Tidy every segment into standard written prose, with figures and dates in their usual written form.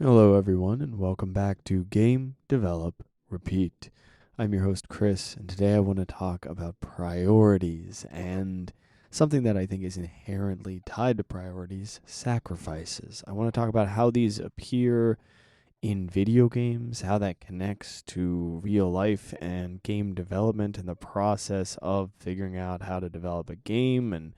Hello, everyone, and welcome back to Game Develop Repeat. I'm your host, Chris, and today I want to talk about priorities and something that I think is inherently tied to priorities: sacrifices. I want to talk about how these appear in video games, how that connects to real life and game development and the process of figuring out how to develop a game and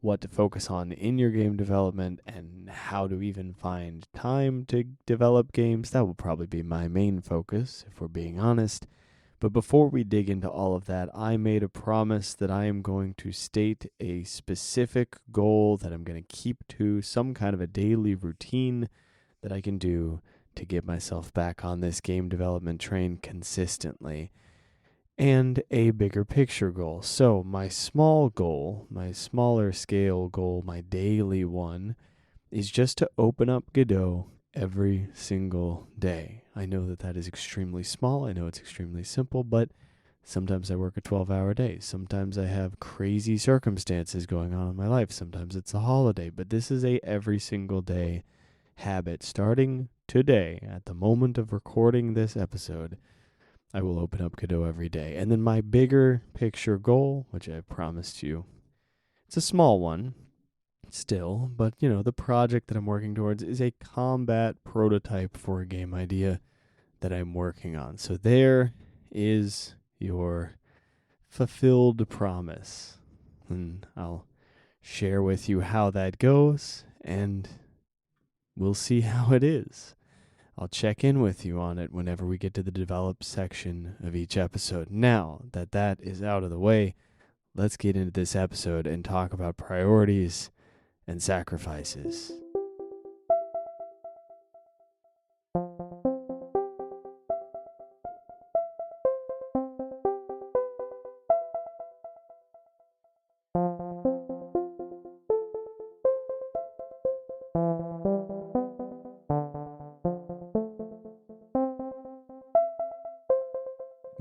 what to focus on in your game development and how to even find time to develop games. That will probably be my main focus, if we're being honest. But before we dig into all of that, I made a promise that I am going to state a specific goal that I'm going to keep to, some kind of a daily routine that I can do to get myself back on this game development train consistently, and a bigger picture goal. So, my small goal, my smaller scale goal, my daily one, is just to open up Godot every single day. I know that that is extremely small. I know it's extremely simple, but sometimes I work a 12-hour day. Sometimes I have crazy circumstances going on in my life. Sometimes it's a holiday, but this is a every single day habit. Starting today, at the moment of recording this episode, I will open up Godot every day. And then my bigger picture goal, which I promised you, it's a small one still, but the project that I'm working towards is a combat prototype for a game idea that I'm working on. So there is your fulfilled promise. And I'll share with you how that goes, and we'll see how it is. I'll check in with you on it whenever we get to the develop section of each episode. Now that that is out of the way, let's get into this episode and talk about priorities and sacrifices.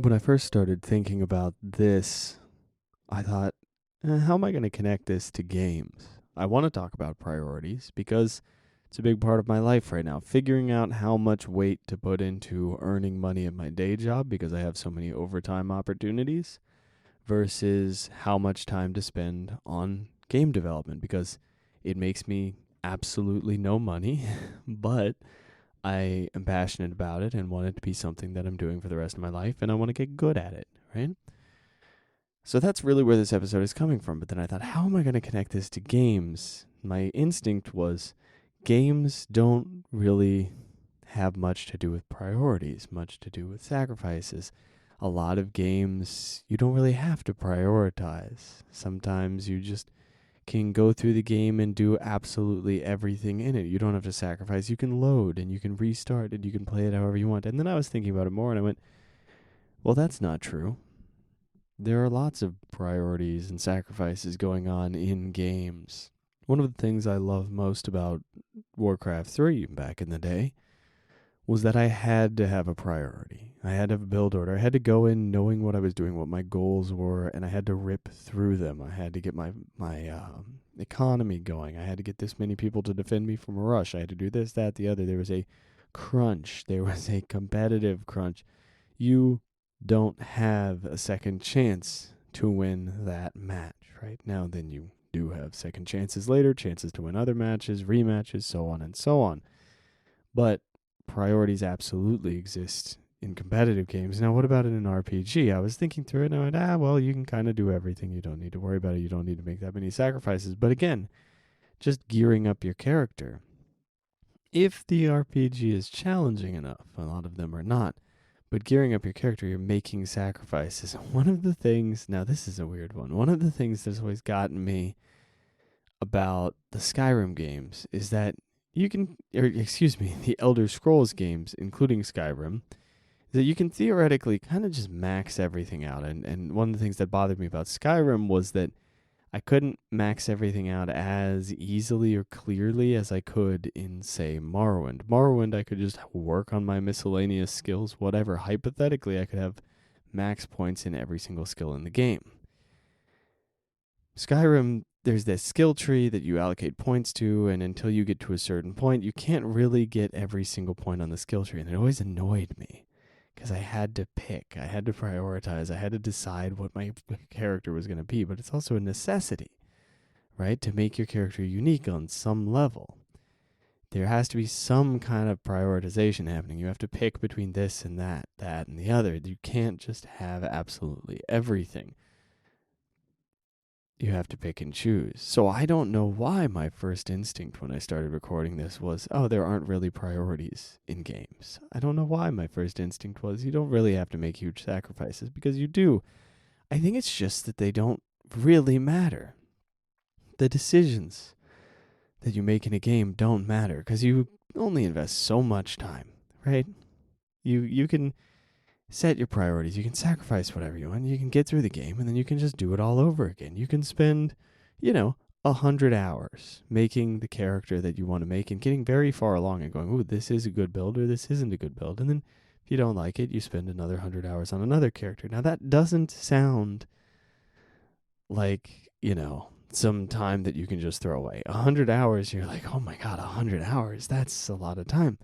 When I first started thinking about this, I thought, how am I going to connect this to games? I want to talk about priorities because it's a big part of my life right now. Figuring out how much weight to put into earning money at my day job because I have so many overtime opportunities versus how much time to spend on game development because it makes me absolutely no money, but I am passionate about it and want it to be something that I'm doing for the rest of my life, and I want to get good at it, right? So that's really where this episode is coming from. But then I thought, how am I going to connect this to games? My instinct was games don't really have much to do with priorities, much to do with sacrifices. A lot of games, you don't really have to prioritize. Sometimes you just can go through the game and do absolutely everything in it. You don't have to sacrifice. You can load and you can restart and you can play it however you want. And then I was thinking about it more and I went, well, that's not true. There are lots of priorities and sacrifices going on in games. One of the things I love most about Warcraft 3 back in the day was that I had to have a priority. I had to have a build order. I had to go in knowing what I was doing, what my goals were, and I had to rip through them. I had to get my economy going. I had to get this many people to defend me from a rush. I had to do this, that, the other. There was a crunch. There was a competitive crunch. You don't have a second chance to win that match, right? Now then you do have second chances later, chances to win other matches, rematches, so on and so on. But priorities absolutely exist in competitive games. Now, what about in an RPG? I was thinking through it and I went, well, you can kind of do everything. You don't need to worry about it. You don't need to make that many sacrifices. But again, just gearing up your character. If the RPG is challenging enough, a lot of them are not, but gearing up your character, you're making sacrifices. One of the things, now this is a weird one, one of the things that's always gotten me about the Skyrim games is that the Elder Scrolls games, including Skyrim, is that you can theoretically kind of just max everything out. And one of the things that bothered me about Skyrim was that I couldn't max everything out as easily or clearly as I could in, say, Morrowind. Morrowind, I could just work on my miscellaneous skills, whatever. Hypothetically, I could have max points in every single skill in the game. Skyrim, there's this skill tree that you allocate points to, and until you get to a certain point, you can't really get every single point on the skill tree. And it always annoyed me because I had to pick, I had to prioritize, I had to decide what my character was going to be. But it's also a necessity, right, to make your character unique on some level. There has to be some kind of prioritization happening. You have to pick between this and that and the other. You can't just have absolutely everything. You have to pick and choose. So I don't know why my first instinct when I started recording this was, oh, there aren't really priorities in games. I don't know why my first instinct was, you don't really have to make huge sacrifices, because you do. I think it's just that they don't really matter. The decisions that you make in a game don't matter because you only invest so much time, right? You can set your priorities. You can sacrifice whatever you want. You can get through the game, and then you can just do it all over again. You can spend, 100 hours making the character that you want to make and getting very far along and going, ooh, this is a good build or this isn't a good build. And then if you don't like it, you spend another 100 hours on another character. Now, that doesn't sound like, some time that you can just throw away. 100 hours, you're like, oh my God, 100 hours, that's a lot of time.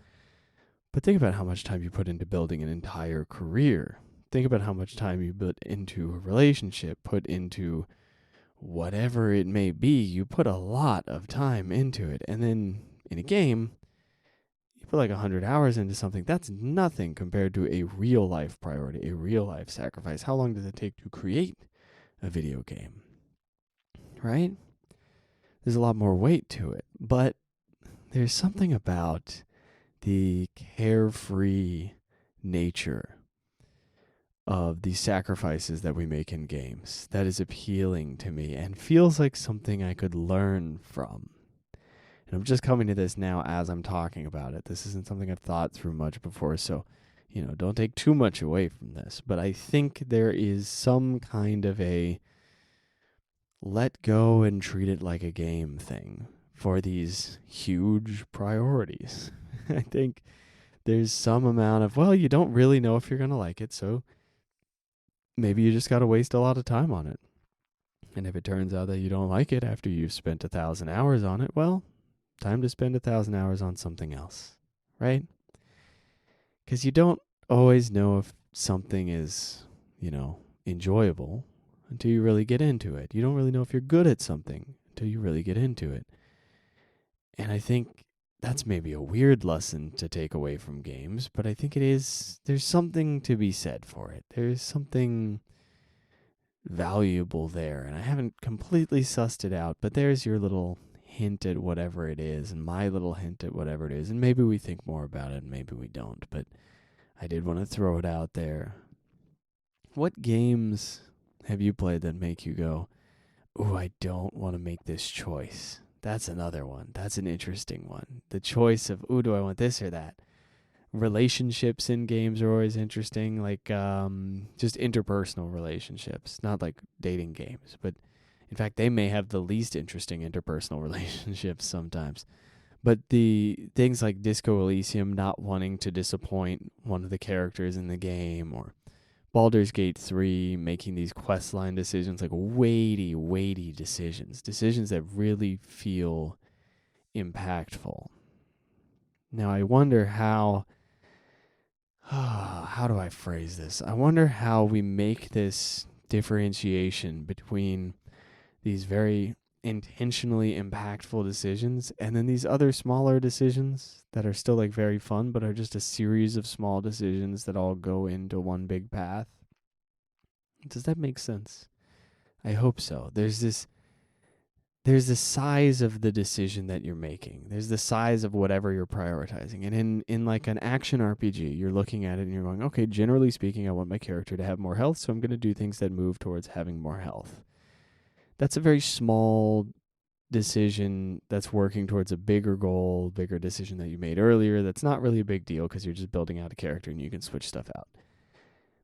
But think about how much time you put into building an entire career. Think about how much time you put into a relationship, put into whatever it may be. You put a lot of time into it. And then in a game, you put like 100 hours into something. That's nothing compared to a real life priority, a real life sacrifice. How long does it take to create a video game? Right? There's a lot more weight to it. But there's something about the carefree nature of the sacrifices that we make in games that is appealing to me and feels like something I could learn from. And I'm just coming to this now as I'm talking about it. This isn't something I've thought through much before, so don't take too much away from this. But I think there is some kind of a let go and treat it like a game thing for these huge priorities. I think there's some amount of, well, you don't really know if you're going to like it, so maybe you just got to waste a lot of time on it. And if it turns out that you don't like it after you've spent 1,000 hours on it, well, time to spend 1,000 hours on something else, right? Because you don't always know if something is, enjoyable until you really get into it. You don't really know if you're good at something until you really get into it. And I think that's maybe a weird lesson to take away from games, but I think there's something to be said for it. There's something valuable there, and I haven't completely sussed it out, but there's your little hint at whatever it is, and my little hint at whatever it is, and maybe we think more about it, and maybe we don't, but I did want to throw it out there. What games have you played that make you go, ooh, I don't want to make this choice? That's another one. That's an interesting one. The choice of, ooh, do I want this or that? Relationships in games are always interesting, like just interpersonal relationships, not like dating games, but in fact, they may have the least interesting interpersonal relationships sometimes. But the things like Disco Elysium not wanting to disappoint one of the characters in the game, or Baldur's Gate 3 making these questline decisions, like weighty decisions that really feel impactful. Now, I wonder how do I phrase this? I wonder how we make this differentiation between these very intentionally impactful decisions and then these other smaller decisions that are still like very fun but are just a series of small decisions that all go into one big path. Does that make sense? I hope so. There's the size of the decision that you're making. There's the size of whatever you're prioritizing. And in like an action RPG, you're looking at it and you're going, okay, generally speaking, I want my character to have more health, so I'm going to do things that move towards having more health. That's a very small decision that's working towards a bigger goal, bigger decision that you made earlier. That's not really a big deal because you're just building out a character and you can switch stuff out.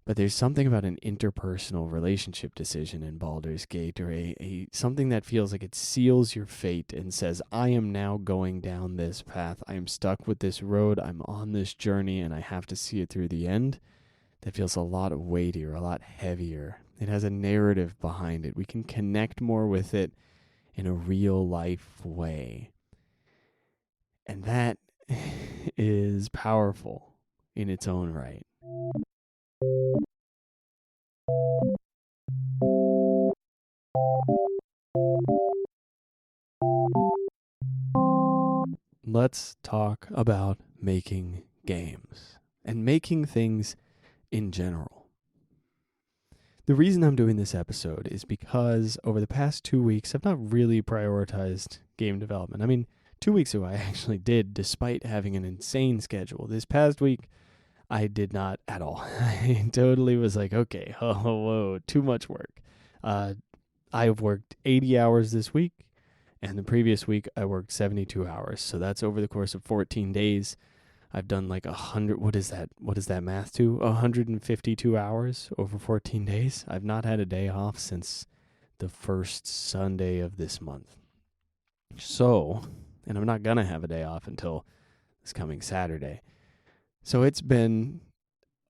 But there's something about an interpersonal relationship decision in Baldur's Gate, or a something that feels like it seals your fate and says, I am now going down this path. I am stuck with this road. I'm on this journey and I have to see it through the end. That feels a lot weightier, a lot heavier. It has a narrative behind it. We can connect more with it. in a real life way. And that is powerful in its own right. Let's talk about making games and making things in general. The reason I'm doing this episode is because over the past 2 weeks, I've not really prioritized game development. I mean, 2 weeks ago, I actually did, despite having an insane schedule. This past week, I did not at all. I totally was like, okay, whoa, too much work. I've worked 80 hours this week, and the previous week, I worked 72 hours. So that's over the course of 14 days. I've done like 100, what is that math to? 152 hours over 14 days. I've not had a day off since the first Sunday of this month. So, and I'm not going to have a day off until this coming Saturday. So it's been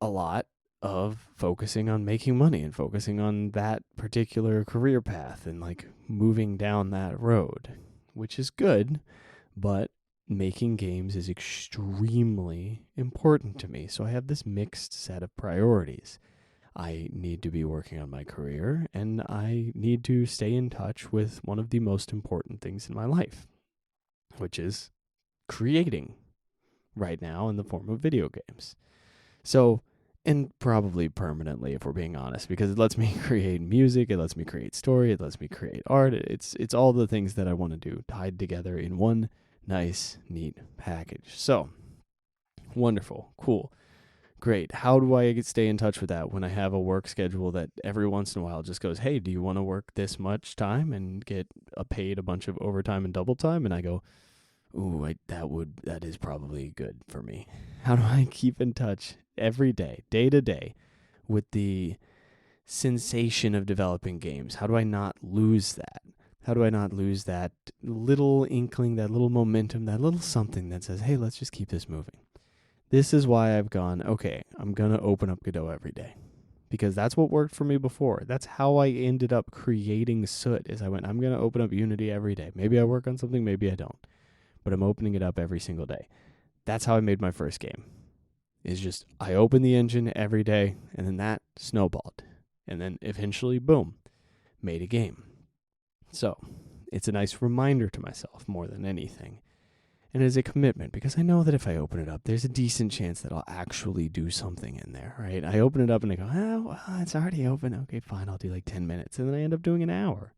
a lot of focusing on making money and focusing on that particular career path and like moving down that road, which is good, but making games is extremely important to me. So I have this mixed set of priorities. I need to be working on my career, and I need to stay in touch with one of the most important things in my life, which is creating right now in the form of video games. So, and probably permanently, if we're being honest, because it lets me create music, it lets me create story, it lets me create art. It's all the things that I want to do tied together in one nice, neat package. So, wonderful, cool, great. How do I stay in touch with that when I have a work schedule that every once in a while just goes, hey, do you want to work this much time and get paid a bunch of overtime and double time? And I go, ooh, that is probably good for me. How do I keep in touch every day, day to day, with the sensation of developing games? How do I not lose that? How do I not lose that little inkling, that little momentum, that little something that says, hey, let's just keep this moving? This is why I've gone, okay, I'm going to open up Godot every day. Because that's what worked for me before. That's how I ended up creating Soot, is I went, I'm going to open up Unity every day. Maybe I work on something, maybe I don't. But I'm opening it up every single day. That's how I made my first game. Is just, I opened the engine every day, and then that snowballed. And then eventually, boom, made a game. So, it's a nice reminder to myself more than anything. And it is a commitment, because I know that if I open it up, there's a decent chance that I'll actually do something in there, right? I open it up and I go, oh, well, it's already open. Okay, fine, I'll do like 10 minutes. And then I end up doing an hour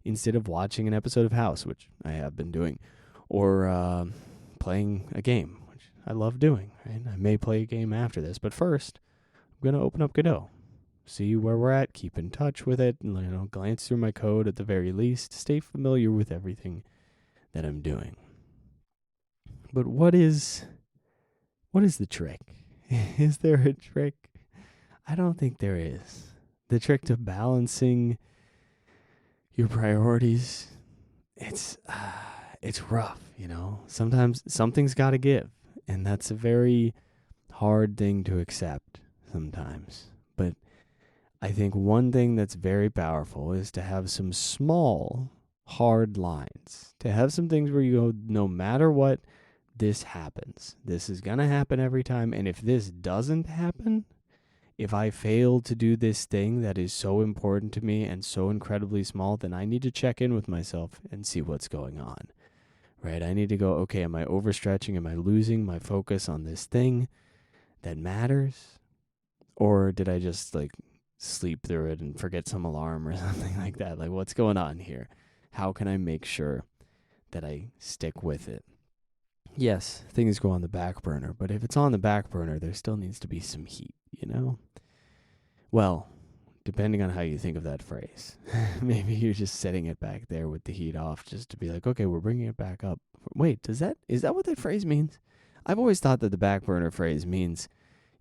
instead of watching an episode of House, which I have been doing, or playing a game, which I love doing, right? I may play a game after this, but first, I'm going to open up Godot, see where we're at, keep in touch with it, and, glance through my code at the very least, stay familiar with everything that I'm doing. But what is the trick? Is there a trick? I don't think there is. The trick to balancing your priorities, it's rough, Sometimes something's got to give, and that's a very hard thing to accept sometimes. But I think one thing that's very powerful is to have some small, hard lines, to have some things where you go, no matter what, this happens. This is going to happen every time. And if this doesn't happen, if I fail to do this thing that is so important to me and so incredibly small, then I need to check in with myself and see what's going on, right? I need to go, okay, am I overstretching? Am I losing my focus on this thing that matters? Or did I just sleep through it and forget some alarm or something like that? Like, what's going on here? How can I make sure that I stick with it? Yes, things go on the back burner, but if it's on the back burner, there still needs to be some heat, Well, depending on how you think of that phrase. Maybe you're just setting it back there with the heat off just to be like, okay, we're bringing it back up. Wait, is that what that phrase means? I've always thought that the back burner phrase means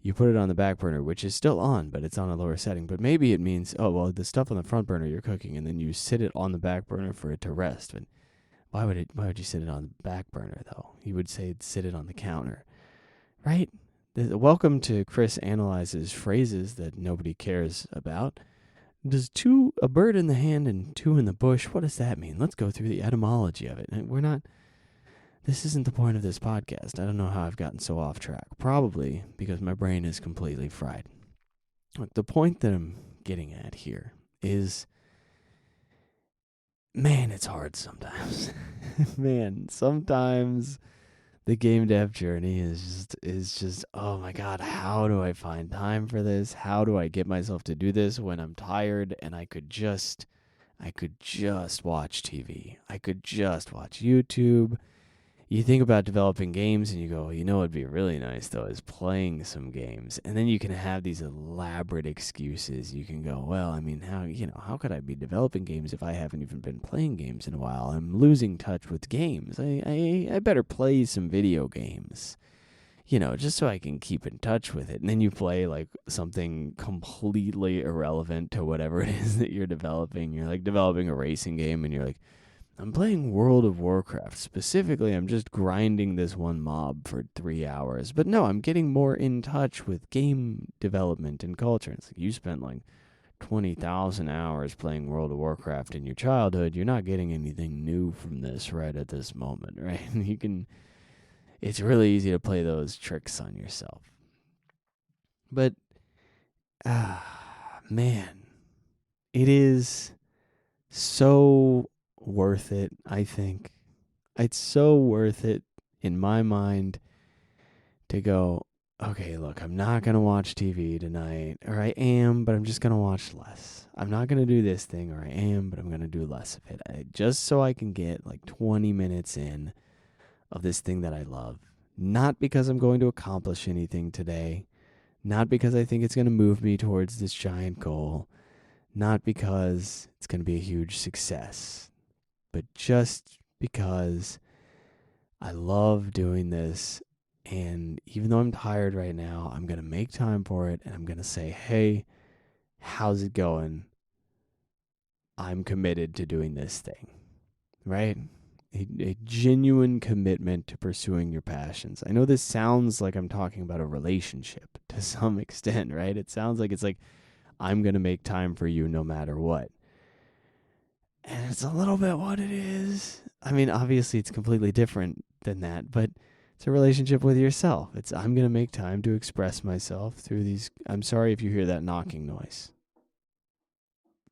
you put it on the back burner, which is still on, but it's on a lower setting. But maybe it means, oh, well, the stuff on the front burner you're cooking, and then you sit it on the back burner for it to rest. But why would you sit it on the back burner, though? You would say sit it on the counter, right? Welcome to Chris Analyzes Phrases That Nobody Cares About. Does a bird in the hand and two in the bush, what does that mean? Let's go through the etymology of it. This isn't the point of this podcast. I don't know how I've gotten so off track. Probably because my brain is completely fried. Look, the point that I'm getting at here is, man, it's hard sometimes. Man, sometimes the game dev journey is just, oh my God, how do I find time for this? How do I get myself to do this when I'm tired and I could just watch TV. I could just watch YouTube. You think about developing games and you go, what'd be really nice though is playing some games. And then you can have these elaborate excuses. You can go, well, I mean, how could I be developing games if I haven't even been playing games in a while? I'm losing touch with games. I better play some video games, just so I can keep in touch with it. And then you play like something completely irrelevant to whatever it is that you're developing. You're like developing a racing game and you're like, I'm playing World of Warcraft. Specifically, I'm just grinding this one mob for 3 hours. But no, I'm getting more in touch with game development and culture. It's like you spent like 20,000 hours playing World of Warcraft in your childhood. You're not getting anything new from this right at this moment, right? It's really easy to play those tricks on yourself. But, man, it is so worth it, I think. It's so worth it in my mind to go, okay, look, I'm not going to watch TV tonight, or I am, but I'm just going to watch less. I'm not going to do this thing, or I am, but I'm going to do less of it. Just so I can get like 20 minutes in of this thing that I love. Not because I'm going to accomplish anything today. Not because I think it's going to move me towards this giant goal. Not because it's going to be a huge success. But just because I love doing this. And even though I'm tired right now, I'm going to make time for it. And I'm going to say, hey, how's it going? I'm committed to doing this thing. Right? A genuine commitment to pursuing your passions. I know this sounds like I'm talking about a relationship to some extent, right? It sounds like it's like, I'm going to make time for you no matter what. And it's a little bit what it is. I mean, obviously it's completely different than that, but it's a relationship with yourself. It's, I'm going to make time to express myself through these. I'm sorry if you hear that knocking noise.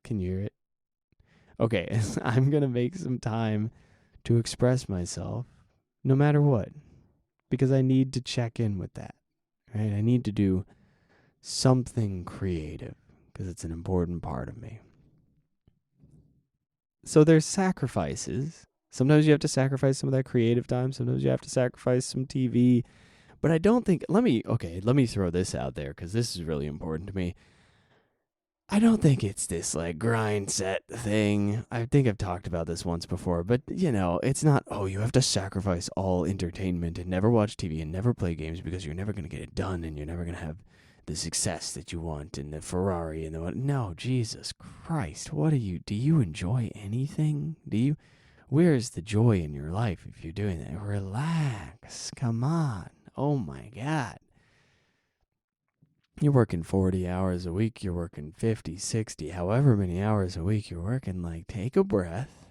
Can you hear it? Okay, I'm going to make some time to express myself no matter what, because I need to check in with that, right? I need to do something creative because it's an important part of me. So there's sacrifices. Sometimes you have to sacrifice some of that creative time. Sometimes you have to sacrifice some TV. But I don't think, let me throw this out there because this is really important to me. I don't think it's this like grind set thing. I think I've talked about this once before, but it's not, you have to sacrifice all entertainment and never watch TV and never play games because you're never going to get it done and you're never going to have the success that you want and the Ferrari and the what. No, Jesus Christ. Do you enjoy anything? Where's the joy in your life if you're doing that? Relax. Come on. Oh my God. You're working 40 hours a week. You're working 50, 60, however many hours a week you're working. Like, take a breath.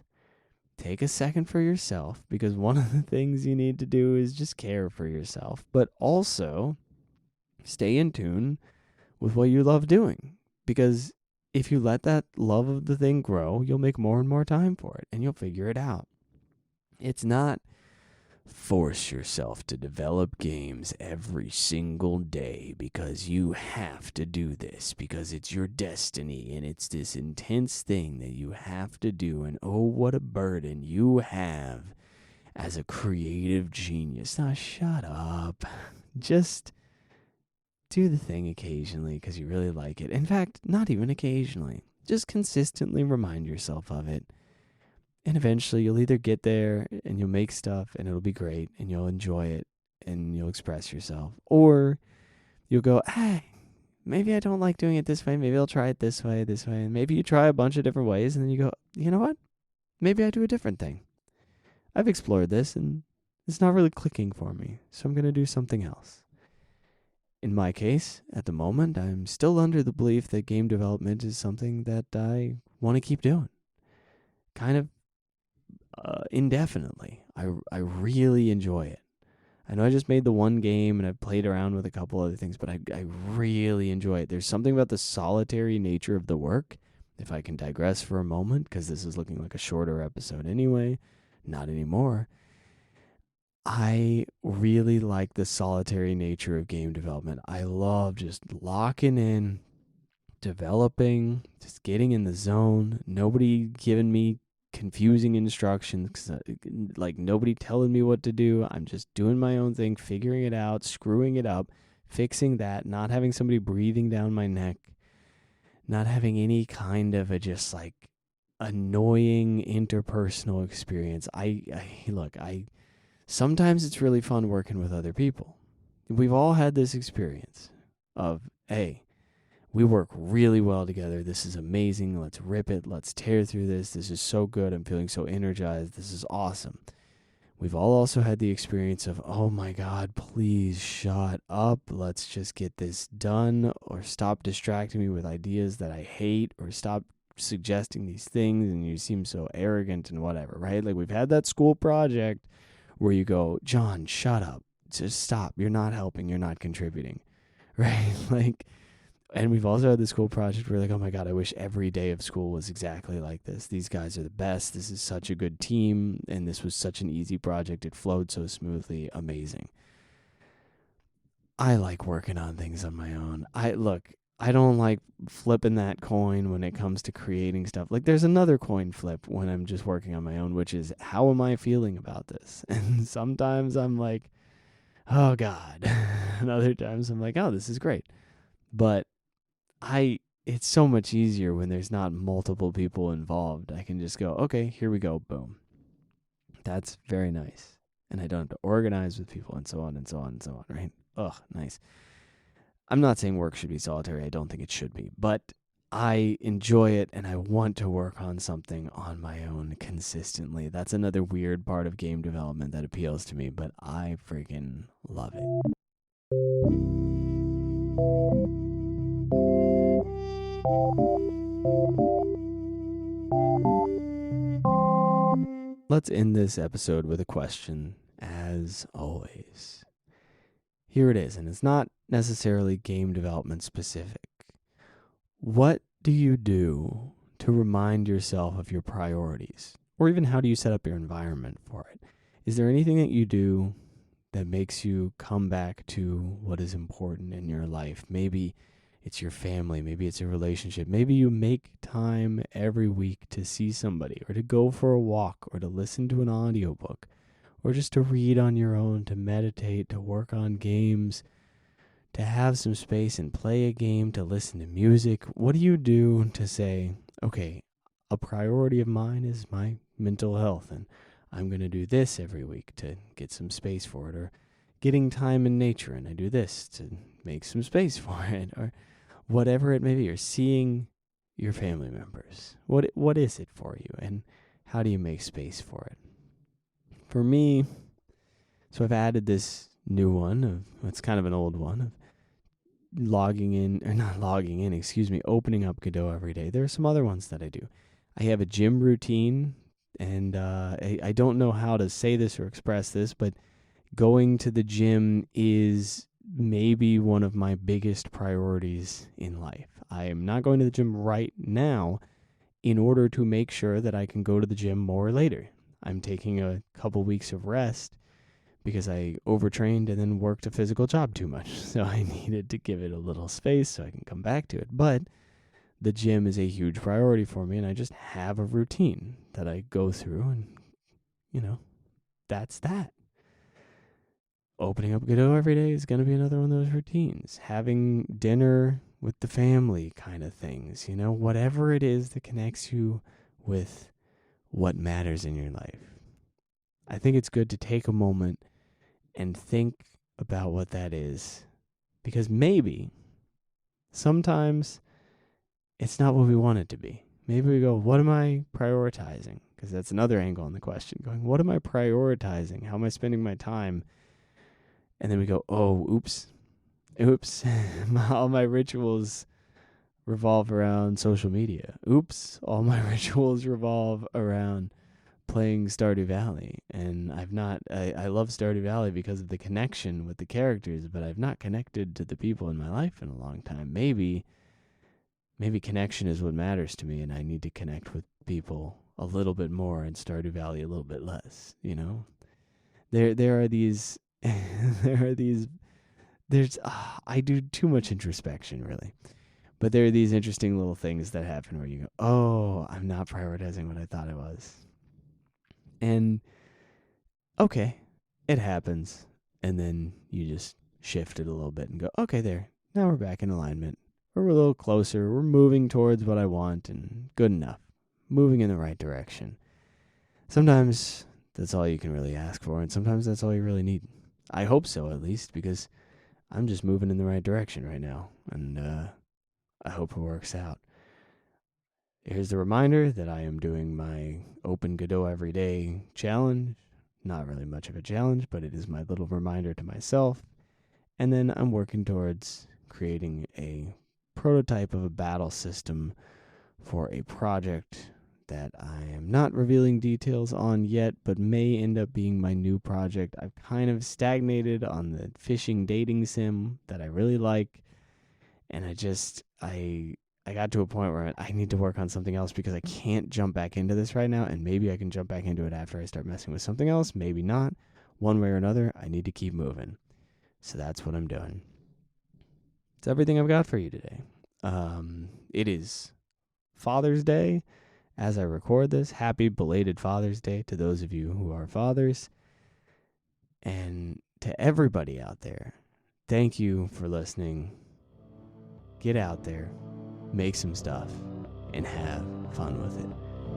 Take a second for yourself, because one of the things you need to do is just care for yourself, but also stay in tune with what you love doing. Because if you let that love of the thing grow, you'll make more and more time for it, and you'll figure it out. It's not force yourself to develop games every single day because you have to do this, because it's your destiny and it's this intense thing that you have to do. And oh, what a burden you have as a creative genius. Now, shut up. Just do the thing occasionally because you really like it. In fact, not even occasionally. Just consistently remind yourself of it. And eventually you'll either get there and you'll make stuff and it'll be great and you'll enjoy it and you'll express yourself. Or you'll go, hey, maybe I don't like doing it this way. Maybe I'll try it this way. And maybe you try a bunch of different ways and then you go, you know what? Maybe I do a different thing. I've explored this and it's not really clicking for me. So I'm going to do something else. in my case, at the moment, I'm still under the belief that game development is something that I want to keep doing. Kind of indefinitely. I really enjoy it. I know I just made the one game and I've played around with a couple other things, but I really enjoy it. There's something about the solitary nature of the work. If I can digress for a moment, because this is looking like a shorter episode anyway, not anymore. I really like the solitary nature of game development. I love just locking in, developing, just getting in the zone. Nobody giving me confusing instructions, like nobody telling me what to do. I'm just doing my own thing, figuring it out, screwing it up, fixing that, not having somebody breathing down my neck, not having any kind of a just like annoying interpersonal experience. I sometimes it's really fun working with other people. We've all had this experience of, hey, we work really well together. This is amazing. Let's rip it. Let's tear through this. This is so good. I'm feeling so energized. This is awesome. We've all also had the experience of, oh my God, please shut up. Let's just get this done, or stop distracting me with ideas that I hate, or stop suggesting these things and you seem so arrogant and whatever, right? Like we've had that school project where you go, John, shut up. Just stop. You're not helping. You're not contributing, right? Like, and we've also had this school project where like, oh my God, I wish every day of school was exactly like this. These guys are the best. This is such a good team. And this was such an easy project. It flowed so smoothly. Amazing. I like working on things on my own. I don't like flipping that coin when it comes to creating stuff. Like there's another coin flip when I'm just working on my own, which is, how am I feeling about this? And sometimes I'm like, oh God. And other times I'm like, oh, this is great. But it's so much easier when there's not multiple people involved. I can just go, okay, here we go, boom. That's very nice. And I don't have to organize with people and so on and so on and so on, right? Ugh, nice. I'm not saying work should be solitary. I don't think it should be. But I enjoy it and I want to work on something on my own consistently. That's another weird part of game development that appeals to me, but I freaking love it. Let's end this episode with a question, as always. Here it is, and it's not necessarily game development specific. What do you do to remind yourself of your priorities? Or even how do you set up your environment for it? Is there anything that you do that makes you come back to what is important in your life? Maybe it's your family, maybe it's a relationship. Maybe you make time every week to see somebody, or to go for a walk, or to listen to an audiobook, or just to read on your own, to meditate, to work on games, to have some space and play a game, to listen to music. What do you do to say, okay, a priority of mine is my mental health, and I'm going to do this every week to get some space for it, or getting time in nature, and I do this to make some space for it, or whatever it may be, or seeing your family members. What is it for you, and how do you make space for it? For me, so I've added this new one, it's kind of an old one, of opening up Godot every day. There are some other ones that I do. I have a gym routine, and I don't know how to say this or express this, but going to the gym is maybe one of my biggest priorities in life. I am not going to the gym right now in order to make sure that I can go to the gym more later. I'm taking a couple weeks of rest because I overtrained and then worked a physical job too much. So I needed to give it a little space so I can come back to it. But the gym is a huge priority for me, and I just have a routine that I go through, and, that's that. Opening up Godot every day is going to be another one of those routines. Having dinner with the family kind of things, whatever it is that connects you with what matters in your life. I think it's good to take a moment and think about what that is, because maybe sometimes it's not what we want it to be. Maybe we go, what am I prioritizing? Because that's another angle on the question. Going, what am I prioritizing? How am I spending my time? And then we go, oh, oops, Oops. All my rituals revolve around social media. Oops. All my rituals revolve around playing Stardew Valley. And I love Stardew Valley because of the connection with the characters, but I've not connected to the people in my life in a long time. Maybe connection is what matters to me, and I need to connect with people a little bit more and Stardew Valley a little bit less, you know? There are these I do too much introspection, really. But there are these interesting little things that happen where you go, "Oh, I'm not prioritizing what I thought I was." And okay, it happens. And then you just shift it a little bit and go, "Okay, there. Now we're back in alignment. We're a little closer. We're moving towards what I want and good enough. Moving in the right direction." Sometimes that's all you can really ask for, and sometimes that's all you really need. I hope so, at least, because I'm just moving in the right direction right now, and I hope it works out. Here's the reminder that I am doing my Open Godot Every Day challenge. Not really much of a challenge, but it is my little reminder to myself. And then I'm working towards creating a prototype of a battle system for a project that I am not revealing details on yet, but may end up being my new project. I've kind of stagnated on the fishing dating sim that I really like, and I got to a point where I need to work on something else because I can't jump back into this right now, and maybe I can jump back into it after I start messing with something else, maybe not. One way or another, I need to keep moving. So that's what I'm doing. It's everything I've got for you today. It is Father's Day. As I record this, happy belated Father's Day to those of you who are fathers. And to everybody out there, thank you for listening. Get out there, make some stuff, and have fun with it.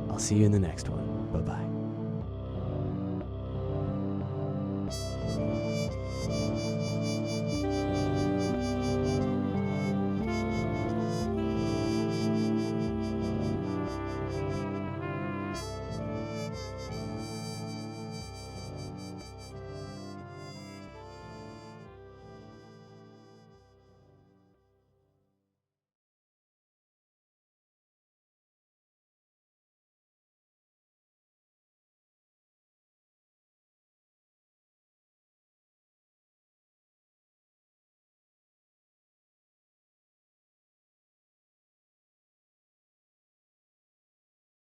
I'll see you in the next one. Bye-bye.